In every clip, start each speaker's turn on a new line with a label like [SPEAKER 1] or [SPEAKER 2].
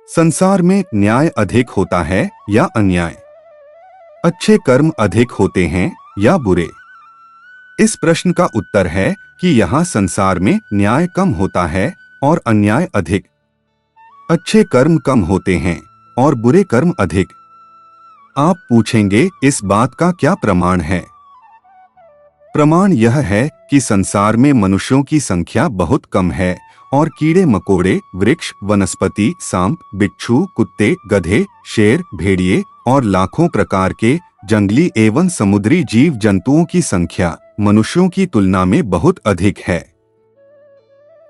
[SPEAKER 1] संसार में न्याय अधिक होता है या अन्याय? अच्छे कर्म अधिक होते हैं या बुरे? इस प्रश्न का उत्तर है कि यहाँ संसार में न्याय कम होता है और अन्याय अधिक। अच्छे कर्म कम होते हैं और बुरे कर्म अधिक। आप पूछेंगे, इस बात का क्या प्रमाण है? प्रमाण यह है कि संसार में मनुष्यों की संख्या बहुत कम है और कीड़े मकोड़े, वृक्ष, वनस्पति, सांप, बिच्छू, कुत्ते, गधे, शेर, भेड़िए और लाखों प्रकार के जंगली एवं समुद्री जीव जंतुओं की संख्या मनुष्यों की तुलना में बहुत अधिक है।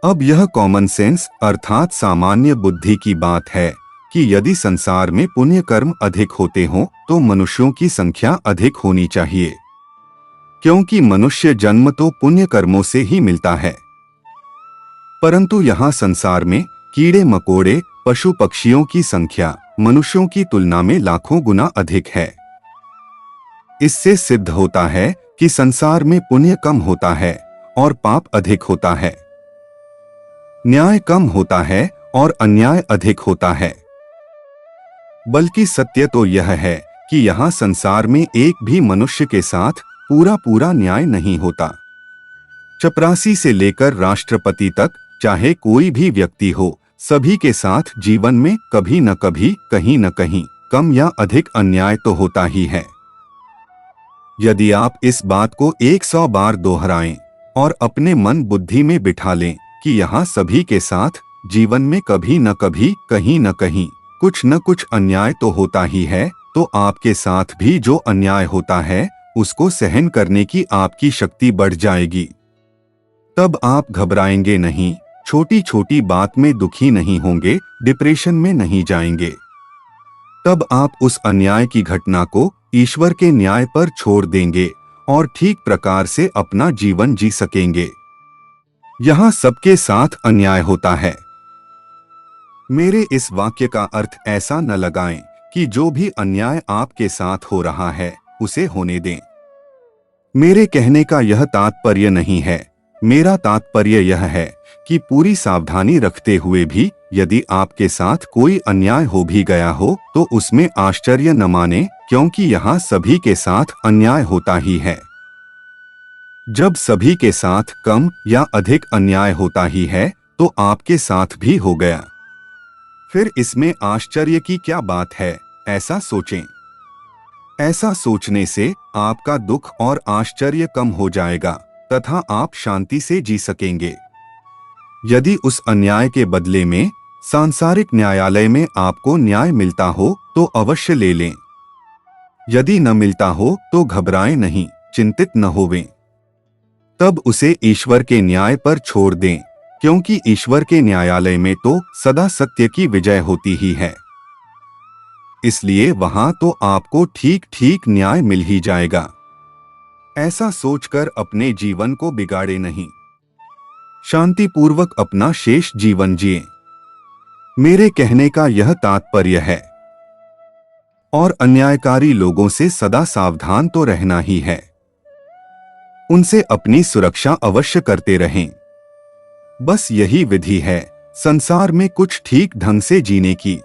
[SPEAKER 1] अब यह कॉमन सेंस अर्थात सामान्य बुद्धि की बात है कि यदि संसार में पुण्य कर्म अधिक होते हों तो मनुष्यों की संख्या अधिक होनी चाहिए, क्योंकि मनुष्य जन्म तो पुण्य कर्मों से ही मिलता है। परंतु यहाँ संसार में कीड़े मकोड़े, पशु पक्षियों की संख्या मनुष्यों की तुलना में लाखों गुना अधिक है। इससे सिद्ध होता है कि संसार में पुण्य कम होता है और पाप अधिक होता है, न्याय कम होता है और अन्याय अधिक होता है। बल्कि सत्य तो यह है कि यहाँ संसार में एक भी मनुष्य के साथ पूरा न्याय नहीं होता। चपरासी से लेकर राष्ट्रपति तक चाहे कोई भी व्यक्ति हो, सभी के साथ जीवन में कभी न कभी, कहीं न कहीं कम या अधिक अन्याय तो होता ही है। यदि आप इस बात को 100 बार दोहराएं और अपने मन बुद्धि में बिठा लें कि यहाँ सभी के साथ जीवन में कभी न कभी, कहीं न कहीं कुछ न कुछ अन्याय तो होता ही है, तो आपके साथ भी जो अन्याय होता है उसको सहन करने की आपकी शक्ति बढ़ जाएगी। तब आप घबराएंगे नहीं, छोटी छोटी बात में दुखी नहीं होंगे, डिप्रेशन में नहीं जाएंगे। तब आप उस अन्याय की घटना को ईश्वर के न्याय पर छोड़ देंगे और ठीक प्रकार से अपना जीवन जी सकेंगे। यहाँ सबके साथ अन्याय होता है। मेरे इस वाक्य का अर्थ ऐसा न लगाएं कि जो भी अन्याय आपके साथ हो रहा है उसे होने दें। मेरे कहने का यह तात्पर्य नहीं है। मेरा तात्पर्य यह है कि पूरी सावधानी रखते हुए भी यदि आपके साथ कोई अन्याय हो भी गया हो तो उसमें आश्चर्य न माने, क्योंकि यहाँ सभी के साथ अन्याय होता ही है। जब सभी के साथ कम या अधिक अन्याय होता ही है तो आपके साथ भी हो गया। फिर इसमें आश्चर्य की क्या बात है, ऐसा सोचें। ऐसा सोचने से आपका दुख और आश्चर्य कम हो जाएगा तथा आप शांति से जी सकेंगे। यदि उस अन्याय के बदले में सांसारिक न्यायालय में आपको न्याय मिलता हो तो अवश्य ले लें। यदि न मिलता हो तो घबराएं नहीं, चिंतित न होवें। तब उसे ईश्वर के न्याय पर छोड़ दें, क्योंकि ईश्वर के न्यायालय में तो सदा सत्य की विजय होती ही है। इसलिए वहां तो आपको ठीक ठीक न्याय मिल ही जाएगा। ऐसा सोचकर अपने जीवन को बिगाड़े नहीं, शांतिपूर्वक अपना शेष जीवन जिए। मेरे कहने का यह तात्पर्य है। और अन्यायकारी लोगों से सदा सावधान तो रहना ही है। उनसे अपनी सुरक्षा अवश्य करते रहें। बस यही विधि है संसार में कुछ ठीक ढंग से जीने की।